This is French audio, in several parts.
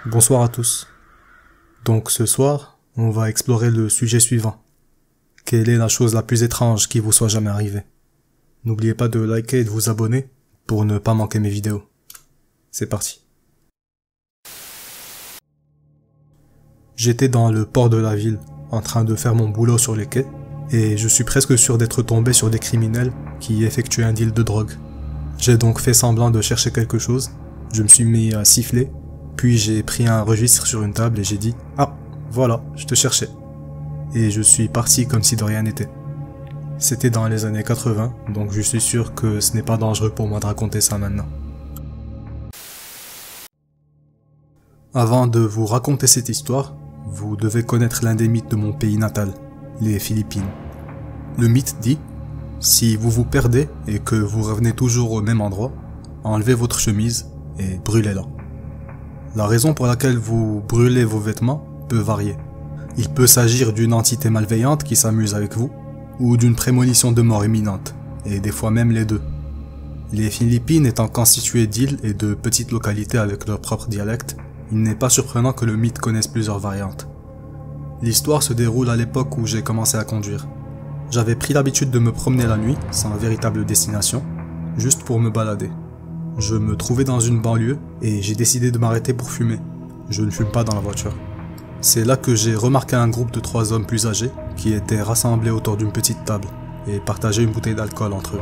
Bonsoir à tous. Donc ce soir, on va explorer le sujet suivant. Quelle est la chose la plus étrange qui vous soit jamais arrivée? N'oubliez pas de liker et de vous abonner pour ne pas manquer mes vidéos. C'est parti. J'étais dans le port de la ville, en train de faire mon boulot sur les quais, et je suis presque sûr d'être tombé sur des criminels qui effectuaient un deal de drogue. J'ai donc fait semblant de chercher quelque chose, je me suis mis à siffler, puis j'ai pris un registre sur une table et j'ai dit « Ah, voilà, je te cherchais ». Et je suis parti comme si de rien n'était. C'était dans les années 80, donc je suis sûr que ce n'est pas dangereux pour moi de raconter ça maintenant. Avant de vous raconter cette histoire, vous devez connaître l'un des mythes de mon pays natal, les Philippines. Le mythe dit « Si vous vous perdez et que vous revenez toujours au même endroit, enlevez votre chemise et brûlez-la. » La raison pour laquelle vous brûlez vos vêtements peut varier. Il peut s'agir d'une entité malveillante qui s'amuse avec vous, ou d'une prémonition de mort imminente, et des fois même les deux. Les Philippines étant constituées d'îles et de petites localités avec leur propre dialecte, il n'est pas surprenant que le mythe connaisse plusieurs variantes. L'histoire se déroule à l'époque où j'ai commencé à conduire. J'avais pris l'habitude de me promener la nuit, sans véritable destination, juste pour me balader. Je me trouvais dans une banlieue et j'ai décidé de m'arrêter pour fumer. Je ne fume pas dans la voiture. C'est là que j'ai remarqué un groupe de 3 hommes plus âgés qui étaient rassemblés autour d'une petite table et partageaient une bouteille d'alcool entre eux.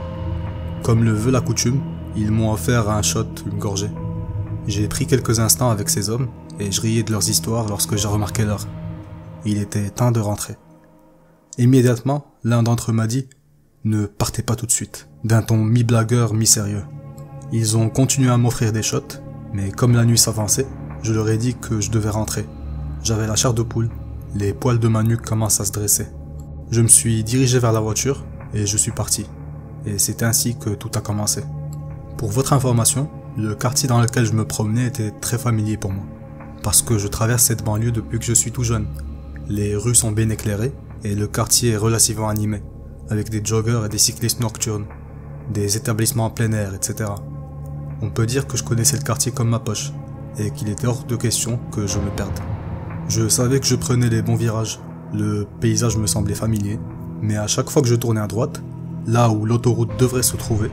Comme le veut la coutume, ils m'ont offert un shot, une gorgée. J'ai pris quelques instants avec ces hommes et je riais de leurs histoires lorsque j'ai remarqué l'heure. Il était temps de rentrer. Immédiatement, l'un d'entre eux m'a dit « Ne partez pas tout de suite », d'un ton mi-blagueur, mi-sérieux. Ils ont continué à m'offrir des shots, mais comme la nuit s'avançait, je leur ai dit que je devais rentrer. J'avais la chair de poule, les poils de ma nuque commencent à se dresser. Je me suis dirigé vers la voiture et je suis parti. Et c'est ainsi que tout a commencé. Pour votre information, le quartier dans lequel je me promenais était très familier pour moi. Parce que je traverse cette banlieue depuis que je suis tout jeune. Les rues sont bien éclairées et le quartier est relativement animé, avec des joggers et des cyclistes nocturnes, des établissements en plein air, etc. On peut dire que je connaissais le quartier comme ma poche, et qu'il était hors de question que je me perde. Je savais que je prenais les bons virages, le paysage me semblait familier, mais à chaque fois que je tournais à droite, là où l'autoroute devrait se trouver,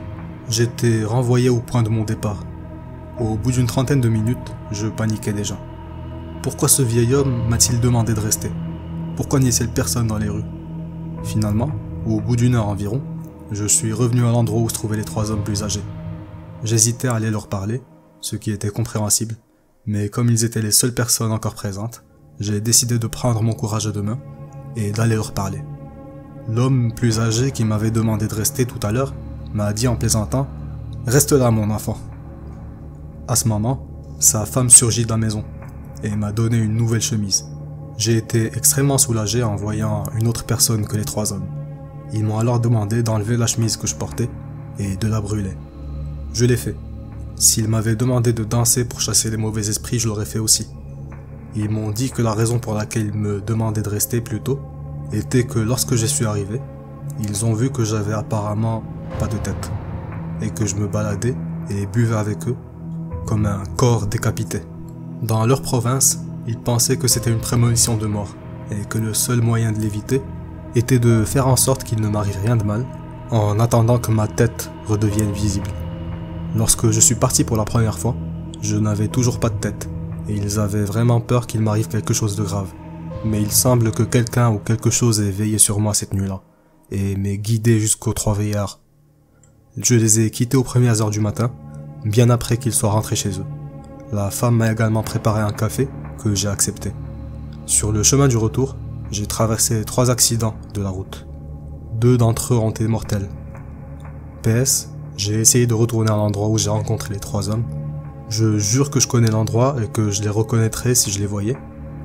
j'étais renvoyé au point de mon départ. Au bout d'une trentaine de minutes, je paniquais déjà. Pourquoi ce vieil homme m'a-t-il demandé de rester? Pourquoi n'y a-t-il personne dans les rues? Finalement, au bout d'1 heure environ, je suis revenu à l'endroit où se trouvaient les 3 hommes plus âgés. J'hésitais à aller leur parler, ce qui était compréhensible, mais comme ils étaient les seules personnes encore présentes, j'ai décidé de prendre mon courage à deux mains et d'aller leur parler. L'homme plus âgé qui m'avait demandé de rester tout à l'heure m'a dit en plaisantant « Reste là mon enfant ». À ce moment, sa femme surgit de la maison et m'a donné une nouvelle chemise. J'ai été extrêmement soulagé en voyant une autre personne que les 3 hommes. Ils m'ont alors demandé d'enlever la chemise que je portais et de la brûler. Je l'ai fait. S'ils m'avaient demandé de danser pour chasser les mauvais esprits, je l'aurais fait aussi. Ils m'ont dit que la raison pour laquelle ils me demandaient de rester plus tôt était que lorsque je suis arrivé, ils ont vu que j'avais apparemment pas de tête, et que je me baladais et buvais avec eux comme un corps décapité. Dans leur province, ils pensaient que c'était une prémonition de mort, et que le seul moyen de l'éviter était de faire en sorte qu'il ne m'arrive rien de mal, en attendant que ma tête redevienne visible. Lorsque je suis parti pour la première fois, je n'avais toujours pas de tête, et ils avaient vraiment peur qu'il m'arrive quelque chose de grave. Mais il semble que quelqu'un ou quelque chose ait veillé sur moi cette nuit-là, et m'ait guidé jusqu'aux 3 veillards. Je les ai quittés aux premières heures du matin, bien après qu'ils soient rentrés chez eux. La femme m'a également préparé un café, que j'ai accepté. Sur le chemin du retour, j'ai traversé 3 accidents de la route. 2 d'entre eux ont été mortels. PS, j'ai essayé de retourner à l'endroit où j'ai rencontré les 3 hommes. Je jure que je connais l'endroit et que je les reconnaîtrais si je les voyais,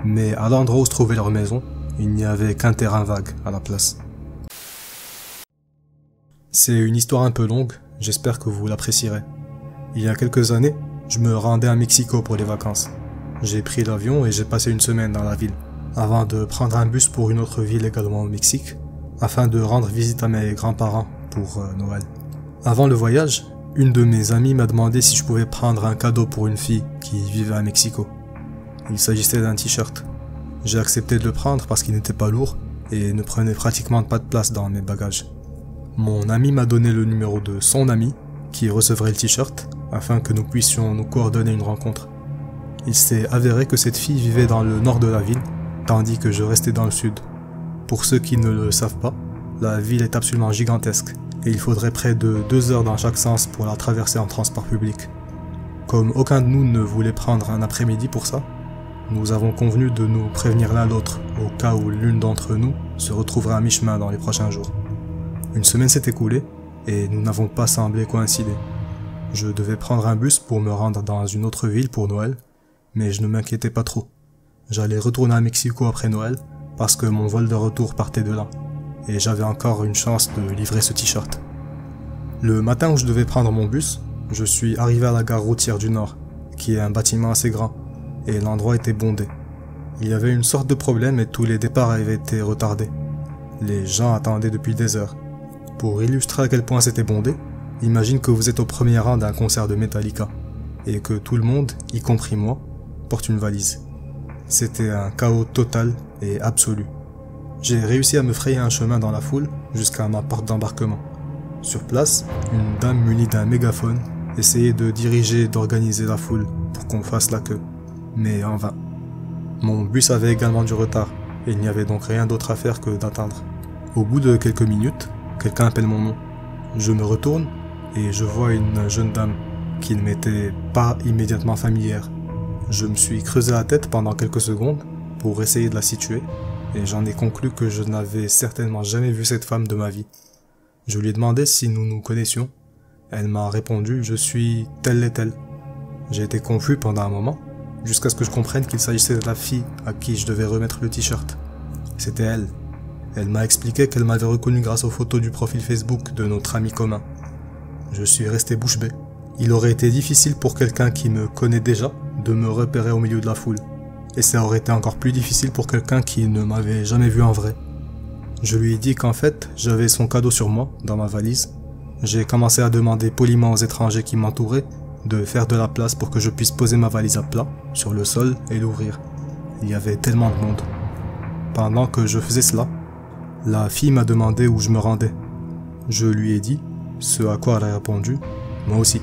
mais à l'endroit où se trouvait leur maison, il n'y avait qu'un terrain vague à la place. C'est une histoire un peu longue, j'espère que vous l'apprécierez. Il y a quelques années, je me rendais à Mexico pour les vacances. J'ai pris l'avion et j'ai passé une semaine dans la ville, avant de prendre un bus pour une autre ville également au Mexique, afin de rendre visite à mes grands-parents pour Noël. Avant le voyage, une de mes amies m'a demandé si je pouvais prendre un cadeau pour une fille qui vivait à Mexico. Il s'agissait d'un t-shirt. J'ai accepté de le prendre parce qu'il n'était pas lourd et ne prenait pratiquement pas de place dans mes bagages. Mon ami m'a donné le numéro de son ami qui recevrait le t-shirt afin que nous puissions nous coordonner une rencontre. Il s'est avéré que cette fille vivait dans le nord de la ville, tandis que je restais dans le sud. Pour ceux qui ne le savent pas, la ville est absolument gigantesque et il faudrait près de 2 heures dans chaque sens pour la traverser en transport public. Comme aucun de nous ne voulait prendre un après-midi pour ça, nous avons convenu de nous prévenir l'un l'autre au cas où l'une d'entre nous se retrouverait à mi-chemin dans les prochains jours. Une semaine s'est écoulée et nous n'avons pas semblé coïncider. Je devais prendre un bus pour me rendre dans une autre ville pour Noël, mais je ne m'inquiétais pas trop. J'allais retourner à Mexico après Noël parce que mon vol de retour partait de là, et j'avais encore une chance de livrer ce t-shirt. Le matin où je devais prendre mon bus, je suis arrivé à la gare routière du Nord, qui est un bâtiment assez grand, et l'endroit était bondé. Il y avait une sorte de problème et tous les départs avaient été retardés. Les gens attendaient depuis des heures. Pour illustrer à quel point c'était bondé, imagine que vous êtes au premier rang d'un concert de Metallica, et que tout le monde, y compris moi, porte une valise. C'était un chaos total et absolu. J'ai réussi à me frayer un chemin dans la foule jusqu'à ma porte d'embarquement. Sur place, une dame munie d'un mégaphone essayait de diriger et d'organiser la foule pour qu'on fasse la queue, mais en vain. Mon bus avait également du retard, et il n'y avait donc rien d'autre à faire que d'attendre. Au bout de quelques minutes, quelqu'un appelle mon nom. Je me retourne et je vois une jeune dame qui ne m'était pas immédiatement familière. Je me suis creusé la tête pendant quelques secondes pour essayer de la situer, et j'en ai conclu que je n'avais certainement jamais vu cette femme de ma vie. Je lui ai demandé si nous nous connaissions. Elle m'a répondu « Je suis telle et telle ». J'ai été confus pendant un moment, jusqu'à ce que je comprenne qu'il s'agissait de la fille à qui je devais remettre le t-shirt. C'était elle. Elle m'a expliqué qu'elle m'avait reconnu grâce aux photos du profil Facebook de notre ami commun. Je suis resté bouche bée. Il aurait été difficile pour quelqu'un qui me connaît déjà de me repérer au milieu de la foule. Et ça aurait été encore plus difficile pour quelqu'un qui ne m'avait jamais vu en vrai. Je lui ai dit qu'en fait, j'avais son cadeau sur moi, dans ma valise. J'ai commencé à demander poliment aux étrangers qui m'entouraient de faire de la place pour que je puisse poser ma valise à plat, sur le sol, et l'ouvrir. Il y avait tellement de monde. Pendant que je faisais cela, la fille m'a demandé où je me rendais. Je lui ai dit, ce à quoi elle a répondu, moi aussi.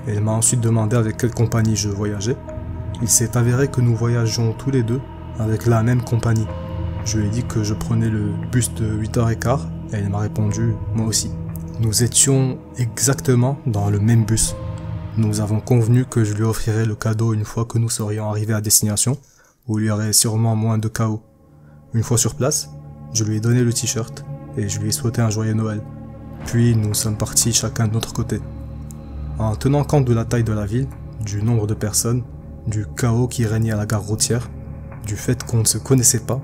Elle m'a ensuite demandé avec quelle compagnie je voyageais. Il s'est avéré que nous voyagions tous les deux avec la même compagnie. Je lui ai dit que je prenais le bus de 8h15 et elle m'a répondu, moi aussi. Nous étions exactement dans le même bus. Nous avons convenu que je lui offrirais le cadeau une fois que nous serions arrivés à destination, où il y aurait sûrement moins de chaos. Une fois sur place, je lui ai donné le t-shirt et je lui ai souhaité un joyeux Noël. Puis nous sommes partis chacun de notre côté. En tenant compte de la taille de la ville, du nombre de personnes, du chaos qui régnait à la gare routière, du fait qu'on ne se connaissait pas,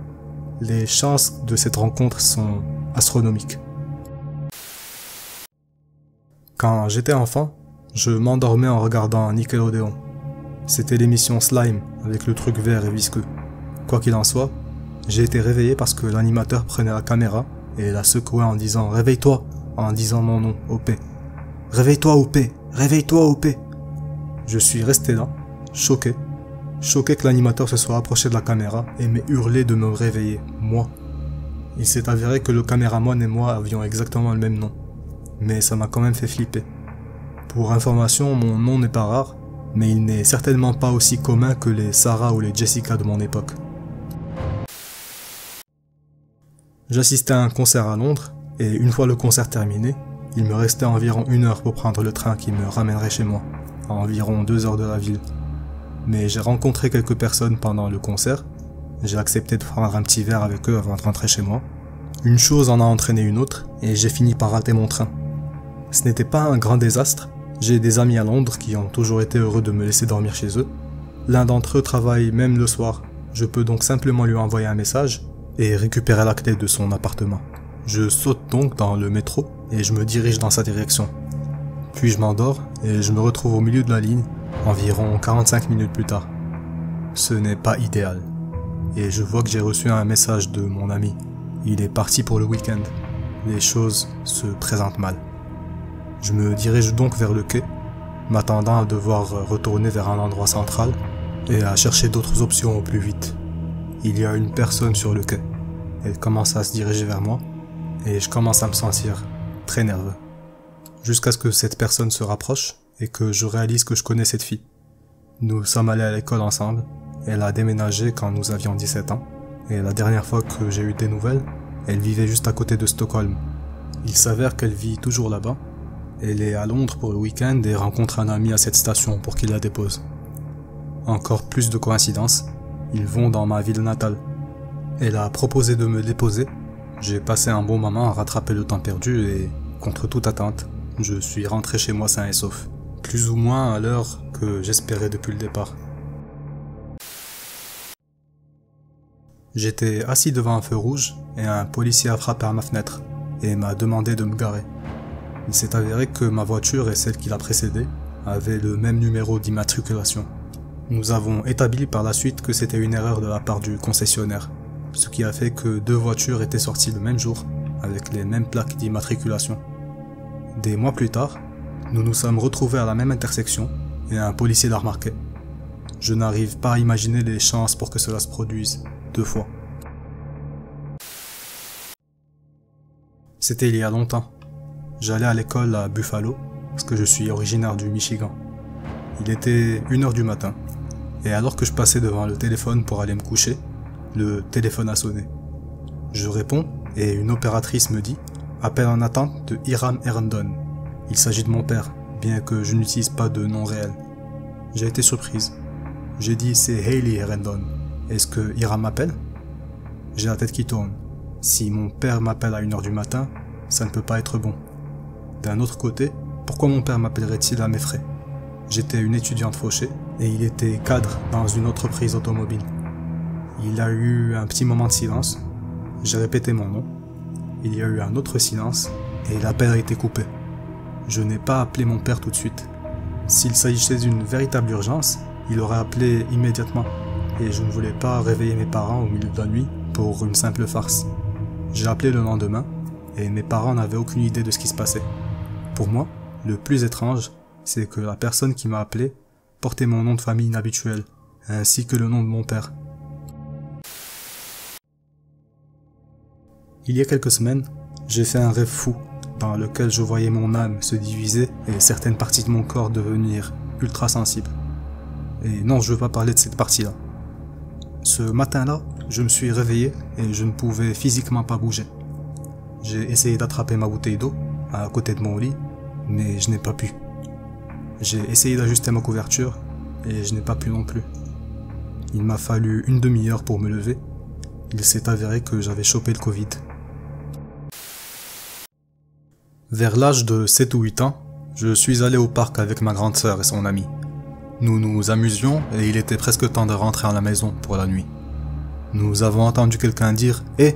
les chances de cette rencontre sont astronomiques. Quand j'étais enfant, je m'endormais en regardant Nickelodeon. C'était l'émission Slime, avec le truc vert et visqueux. Quoi qu'il en soit, j'ai été réveillé parce que l'animateur prenait la caméra et la secouait en disant « Réveille-toi » en disant mon nom, OP. « Réveille-toi, OP ! Réveille-toi, OP !» Je suis resté là, choqué que l'animateur se soit approché de la caméra et m'ait hurlé de me réveiller, moi. Il s'est avéré que le caméraman et moi avions exactement le même nom, mais ça m'a quand même fait flipper. Pour information, mon nom n'est pas rare, mais il n'est certainement pas aussi commun que les Sarah ou les Jessica de mon époque. J'assistais à un concert à Londres, et une fois le concert terminé, il me restait environ 1 heure pour prendre le train qui me ramènerait chez moi, à environ 2 heures de la ville. Mais j'ai rencontré quelques personnes pendant le concert, j'ai accepté de prendre un petit verre avec eux avant de rentrer chez moi. Une chose en a entraîné une autre, et j'ai fini par rater mon train. Ce n'était pas un grand désastre, j'ai des amis à Londres qui ont toujours été heureux de me laisser dormir chez eux. L'un d'entre eux travaille même le soir, je peux donc simplement lui envoyer un message et récupérer la clé de son appartement. Je saute donc dans le métro et je me dirige dans sa direction. Puis je m'endors et je me retrouve au milieu de la ligne, environ 45 minutes plus tard. Ce n'est pas idéal. Et je vois que j'ai reçu un message de mon ami. Il est parti pour le week-end. Les choses se présentent mal. Je me dirige donc vers le quai, m'attendant à devoir retourner vers un endroit central, et à chercher d'autres options au plus vite. Il y a une personne sur le quai. Elle commence à se diriger vers moi et je commence à me sentir très nerveux. Jusqu'à ce que cette personne se rapproche et que je réalise que je connais cette fille. Nous sommes allés à l'école ensemble. Elle a déménagé quand nous avions 17 ans. Et la dernière fois que j'ai eu des nouvelles, elle vivait juste à côté de Stockholm. Il s'avère qu'elle vit toujours là-bas. Elle est à Londres pour le week-end et rencontre un ami à cette station pour qu'il la dépose. Encore plus de coïncidences, ils vont dans ma ville natale. Elle a proposé de me déposer. J'ai passé un bon moment à rattraper le temps perdu et, contre toute attente, je suis rentré chez moi sain et sauf. Plus ou moins à l'heure que j'espérais depuis le départ. J'étais assis devant un feu rouge et un policier a frappé à ma fenêtre et m'a demandé de me garer. Il s'est avéré que ma voiture et celle qui l'a précédée avaient le même numéro d'immatriculation. Nous avons établi par la suite que c'était une erreur de la part du concessionnaire, ce qui a fait que 2 voitures étaient sorties le même jour avec les mêmes plaques d'immatriculation. Des mois plus tard, nous nous sommes retrouvés à la même intersection et un policier l'a remarqué. Je n'arrive pas à imaginer les chances pour que cela se produise 2 fois. C'était il y a longtemps. J'allais à l'école à Buffalo, parce que je suis originaire du Michigan. Il était 1h du matin, et alors que je passais devant le téléphone pour aller me coucher, le téléphone a sonné. Je réponds, et une opératrice me dit « Appel en attente de Hiram Herndon ». Il s'agit de mon père, bien que je n'utilise pas de nom réel. J'ai été surprise. J'ai dit « C'est Hayley Herndon. Est-ce que Hiram m'appelle ?» J'ai la tête qui tourne. Si mon père m'appelle à 1h du matin, ça ne peut pas être bon. D'un autre côté, pourquoi mon père m'appellerait-il à mes frais? J'étais une étudiante fauchée et il était cadre dans une entreprise automobile. Il y a eu un petit moment de silence. J'ai répété mon nom. Il y a eu un autre silence et l'appel a été coupé. Je n'ai pas appelé mon père tout de suite. S'il s'agissait d'une véritable urgence, il aurait appelé immédiatement. Et je ne voulais pas réveiller mes parents au milieu de la nuit pour une simple farce. J'ai appelé le lendemain et mes parents n'avaient aucune idée de ce qui se passait. Pour moi, le plus étrange, c'est que la personne qui m'a appelé portait mon nom de famille inhabituel, ainsi que le nom de mon père. Il y a quelques semaines, j'ai fait un rêve fou dans lequel je voyais mon âme se diviser et certaines parties de mon corps devenir ultra sensibles. Et non, je veux pas parler de cette partie-là. Ce matin-là, je me suis réveillé et je ne pouvais physiquement pas bouger. J'ai essayé d'attraper ma bouteille d'eau à côté de mon lit, mais je n'ai pas pu. J'ai essayé d'ajuster ma couverture et je n'ai pas pu non plus. Il m'a fallu une demi-heure pour me lever. Il s'est avéré que j'avais chopé le Covid. Vers l'âge de 7 ou 8 ans, je suis allé au parc avec ma grande sœur et son ami. Nous nous amusions et il était presque temps de rentrer à la maison pour la nuit. Nous avons entendu quelqu'un dire « Eh !»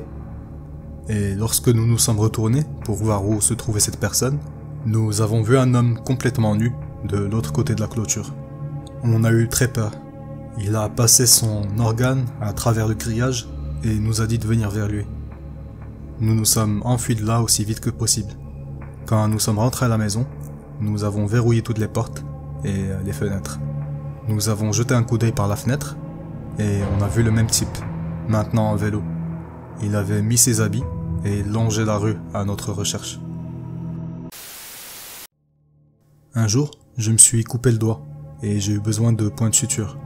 Et lorsque nous nous sommes retournés pour voir où se trouvait cette personne, nous avons vu un homme complètement nu de l'autre côté de la clôture. On a eu très peur. Il a passé son organe à travers le grillage et nous a dit de venir vers lui. Nous nous sommes enfuis de là aussi vite que possible. Quand nous sommes rentrés à la maison, nous avons verrouillé toutes les portes et les fenêtres. Nous avons jeté un coup d'œil par la fenêtre et on a vu le même type, maintenant en vélo. Il avait mis ses habits et longeait la rue à notre recherche. Un jour, je me suis coupé le doigt et j'ai eu besoin de points de suture.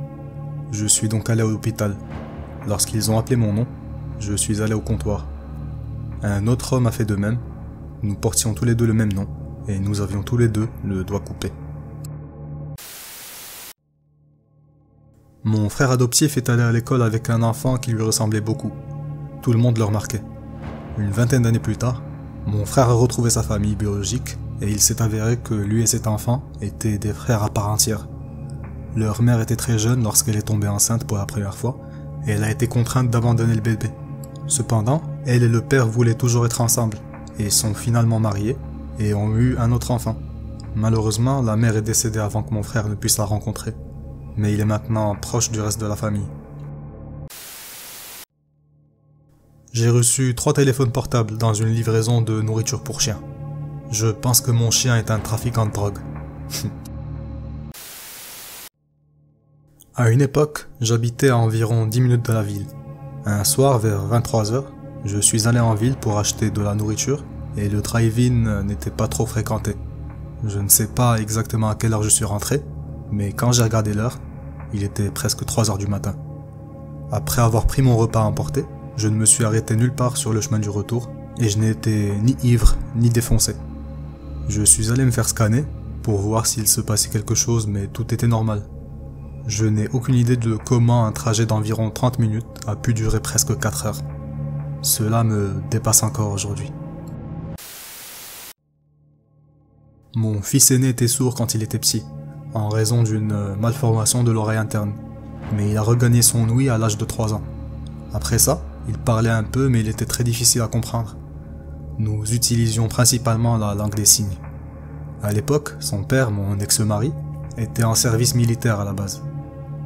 Je suis donc allé à l'hôpital. Lorsqu'ils ont appelé mon nom, je suis allé au comptoir. Un autre homme a fait de même. Nous portions tous les deux le même nom et nous avions tous les deux le doigt coupé. Mon frère adoptif est allé à l'école avec un enfant qui lui ressemblait beaucoup. Tout le monde le remarquait. Une vingtaine d'années plus tard, mon frère a retrouvé sa famille biologique et il s'est avéré que lui et cet enfant étaient des frères à part entière. Leur mère était très jeune lorsqu'elle est tombée enceinte pour la première fois et elle a été contrainte d'abandonner le bébé. Cependant, elle et le père voulaient toujours être ensemble et sont finalement mariés et ont eu un autre enfant. Malheureusement, la mère est décédée avant que mon frère ne puisse la rencontrer, mais il est maintenant proche du reste de la famille. J'ai reçu 3 téléphones portables dans une livraison de nourriture pour chien. Je pense que mon chien est un trafiquant de drogue. À une époque, j'habitais à environ 10 minutes de la ville. Un soir, vers 23h, je suis allé en ville pour acheter de la nourriture et le drive-in n'était pas trop fréquenté. Je ne sais pas exactement à quelle heure je suis rentré, mais quand j'ai regardé l'heure, il était presque 3h du matin. Après avoir pris mon repas à emporter, je ne me suis arrêté nulle part sur le chemin du retour et je n'étais ni ivre ni défoncé. Je suis allé me faire scanner pour voir s'il se passait quelque chose, mais tout était normal. Je n'ai aucune idée de comment un trajet d'environ 30 minutes a pu durer presque 4 heures. Cela me dépasse encore aujourd'hui. Mon fils aîné était sourd quand il était petit, en raison d'une malformation de l'oreille interne, mais il a regagné son ouïe à l'âge de 3 ans. Après ça, il parlait un peu mais il était très difficile à comprendre. Nous utilisions principalement la langue des signes. À l'époque, son père, mon ex-mari, était en service militaire à la base.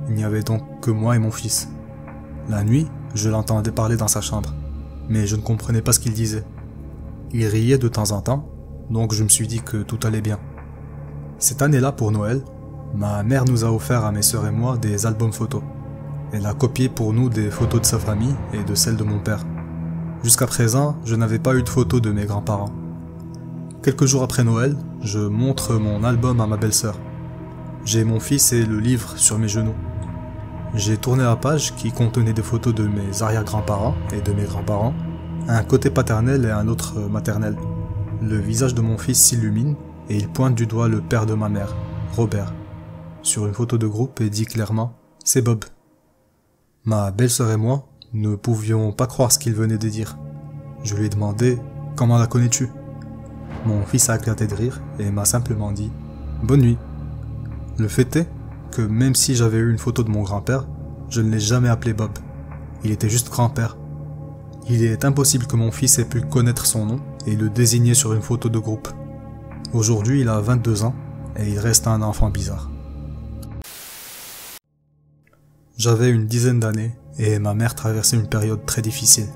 Il n'y avait donc que moi et mon fils. La nuit, je l'entendais parler dans sa chambre, mais je ne comprenais pas ce qu'il disait. Il riait de temps en temps, donc je me suis dit que tout allait bien. Cette année-là, pour Noël, ma mère nous a offert à mes sœurs et moi des albums photos. Elle a copié pour nous des photos de sa famille et de celles de mon père. Jusqu'à présent, je n'avais pas eu de photos de mes grands-parents. Quelques jours après Noël, je montre mon album à ma belle-sœur. J'ai mon fils et le livre sur mes genoux. J'ai tourné la page qui contenait des photos de mes arrière-grands-parents et de mes grands-parents, un côté paternel et un autre maternel. Le visage de mon fils s'illumine et il pointe du doigt le père de ma mère, Robert, sur une photo de groupe et dit clairement « C'est Bob ». Ma belle-sœur et moi ne pouvions pas croire ce qu'il venait de dire. Je lui ai demandé « Comment la connais-tu » Mon fils a éclaté de rire et m'a simplement dit « Bonne nuit ». Le fait est que même si j'avais eu une photo de mon grand-père, je ne l'ai jamais appelé Bob. Il était juste grand-père. Il est impossible que mon fils ait pu connaître son nom et le désigner sur une photo de groupe. Aujourd'hui, il a 22 ans et il reste un enfant bizarre. J'avais une dizaine d'années et ma mère traversait une période très difficile.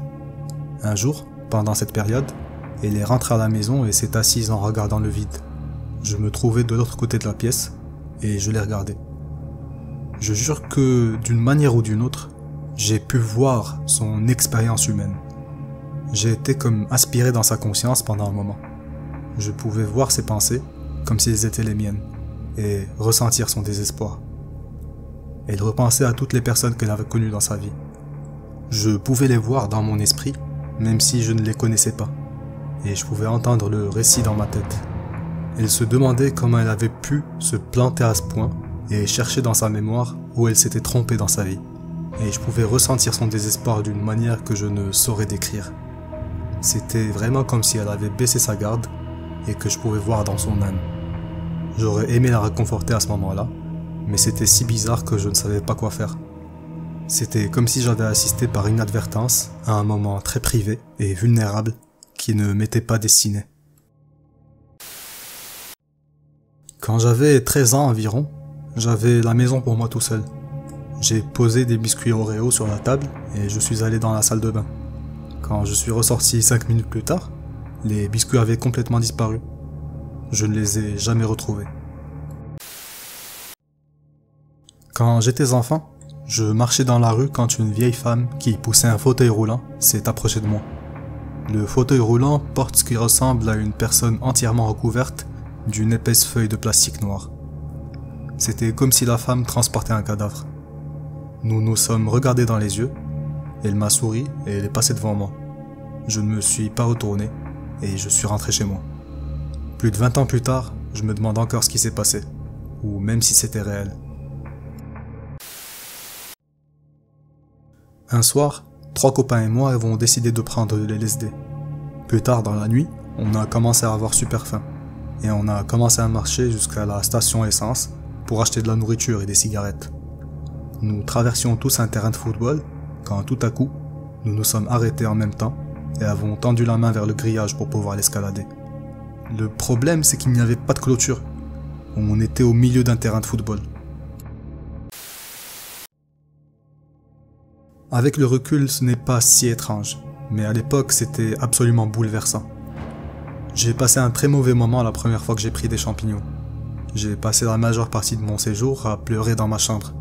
Un jour, pendant cette période, elle est rentrée à la maison et s'est assise en regardant le vide. Je me trouvais de l'autre côté de la pièce et je l'ai regardée. Je jure que, d'une manière ou d'une autre, j'ai pu voir son expérience humaine. J'ai été comme aspiré dans sa conscience pendant un moment. Je pouvais voir ses pensées comme si elles étaient les miennes et ressentir son désespoir. Elle repensait à toutes les personnes qu'elle avait connues dans sa vie. Je pouvais les voir dans mon esprit, même si je ne les connaissais pas, et je pouvais entendre le récit dans ma tête. Elle se demandait comment elle avait pu se planter à ce point et chercher dans sa mémoire où elle s'était trompée dans sa vie. Et je pouvais ressentir son désespoir d'une manière que je ne saurais décrire. C'était vraiment comme si elle avait baissé sa garde et que je pouvais voir dans son âme. J'aurais aimé la réconforter à ce moment-là, mais c'était si bizarre que je ne savais pas quoi faire. C'était comme si j'avais assisté par inadvertance à un moment très privé et vulnérable qui ne m'était pas destiné. Quand j'avais 13 ans environ, j'avais la maison pour moi tout seul. J'ai posé des biscuits Oreo sur la table et je suis allé dans la salle de bain. Quand je suis ressorti 5 minutes plus tard, les biscuits avaient complètement disparu. Je ne les ai jamais retrouvés. Quand j'étais enfant, je marchais dans la rue quand une vieille femme qui poussait un fauteuil roulant s'est approchée de moi. Le fauteuil roulant porte ce qui ressemble à une personne entièrement recouverte d'une épaisse feuille de plastique noir. C'était comme si la femme transportait un cadavre. Nous nous sommes regardés dans les yeux, elle m'a souri et elle est passée devant moi. Je ne me suis pas retourné et je suis rentré chez moi. Plus de 20 ans plus tard, je me demande encore ce qui s'est passé, ou même si c'était réel. Un soir, 3 copains et moi avons décidé de prendre de l'LSD. Plus tard dans la nuit, on a commencé à avoir super faim, et on a commencé à marcher jusqu'à la station essence pour acheter de la nourriture et des cigarettes. Nous traversions tous un terrain de football, quand tout à coup, nous nous sommes arrêtés en même temps et avons tendu la main vers le grillage pour pouvoir l'escalader. Le problème, c'est qu'il n'y avait pas de clôture. On était au milieu d'un terrain de football. Avec le recul, ce n'est pas si étrange, mais à l'époque, c'était absolument bouleversant. J'ai passé un très mauvais moment la première fois que j'ai pris des champignons. J'ai passé la majeure partie de mon séjour à pleurer dans ma chambre.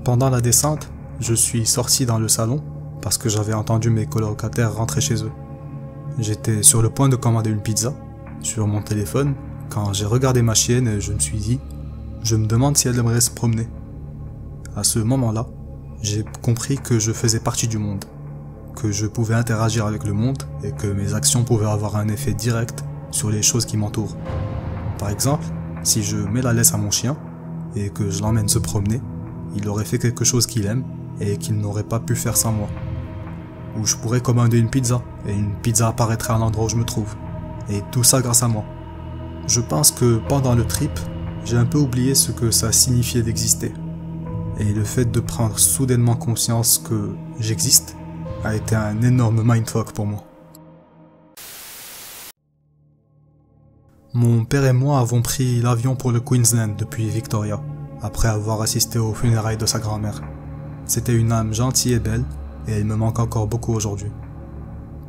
Pendant la descente, je suis sorti dans le salon parce que j'avais entendu mes colocataires rentrer chez eux. J'étais sur le point de commander une pizza sur mon téléphone quand j'ai regardé ma chienne et je me suis dit, je me demande si elle aimerait se promener. À ce moment-là, j'ai compris que je faisais partie du monde, que je pouvais interagir avec le monde et que mes actions pouvaient avoir un effet direct sur les choses qui m'entourent. Par exemple, si je mets la laisse à mon chien et que je l'emmène se promener, il aurait fait quelque chose qu'il aime et qu'il n'aurait pas pu faire sans moi. Ou je pourrais commander une pizza et une pizza apparaîtrait à l'endroit où je me trouve. Et tout ça grâce à moi. Je pense que pendant le trip, j'ai un peu oublié ce que ça signifiait d'exister. Et le fait de prendre soudainement conscience que j'existe a été un énorme mindfuck pour moi. Mon père et moi avons pris l'avion pour le Queensland depuis Victoria, après avoir assisté aux funérailles de sa grand-mère. C'était une âme gentille et belle, et elle me manque encore beaucoup aujourd'hui.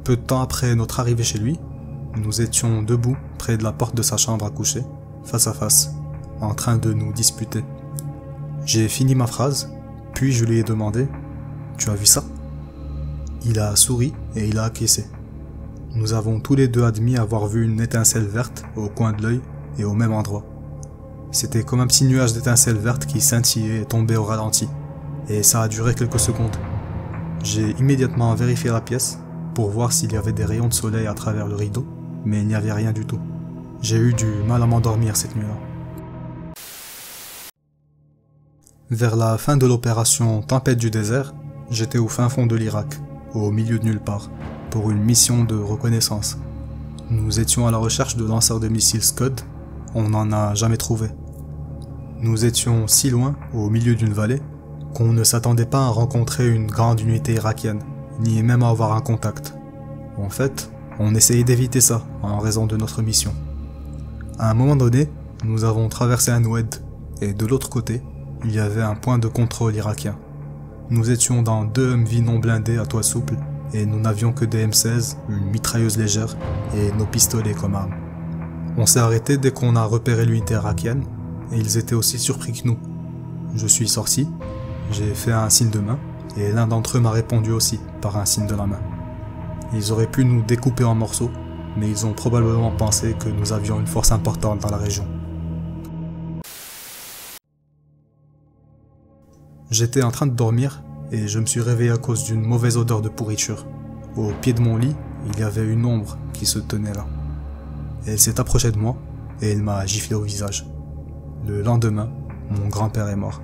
Peu de temps après notre arrivée chez lui, nous étions debout près de la porte de sa chambre à coucher, face à face, en train de nous disputer. J'ai fini ma phrase, puis je lui ai demandé « Tu as vu ça ?» Il a souri et il a acquiescé. Nous avons tous les deux admis avoir vu une étincelle verte au coin de l'œil et au même endroit. C'était comme un petit nuage d'étincelles vertes qui scintillait et tombait au ralenti, et ça a duré quelques secondes. J'ai immédiatement vérifié la pièce pour voir s'il y avait des rayons de soleil à travers le rideau, mais il n'y avait rien du tout. J'ai eu du mal à m'endormir cette nuit-là. Vers la fin de l'opération Tempête du désert, j'étais au fin fond de l'Irak, au milieu de nulle part, pour une mission de reconnaissance. Nous étions à la recherche de lanceurs de missiles Scud, on n'en a jamais trouvé. Nous étions si loin, au milieu d'une vallée, qu'on ne s'attendait pas à rencontrer une grande unité irakienne, ni même à avoir un contact. En fait, on essayait d'éviter ça, en raison de notre mission. À un moment donné, nous avons traversé un oued, et de l'autre côté, il y avait un point de contrôle irakien. Nous étions dans 2 Humvee non blindés à toit souple, et nous n'avions que des M16, une mitrailleuse légère, et nos pistolets comme armes. On s'est arrêté dès qu'on a repéré l'unité irakienne, et ils étaient aussi surpris que nous. Je suis sorti, j'ai fait un signe de main, et l'un d'entre eux m'a répondu aussi, par un signe de la main. Ils auraient pu nous découper en morceaux, mais ils ont probablement pensé que nous avions une force importante dans la région. J'étais en train de dormir, et je me suis réveillé à cause d'une mauvaise odeur de pourriture. Au pied de mon lit, il y avait une ombre qui se tenait là. Elle s'est approchée de moi, et elle m'a giflé au visage. Le lendemain, mon grand-père est mort.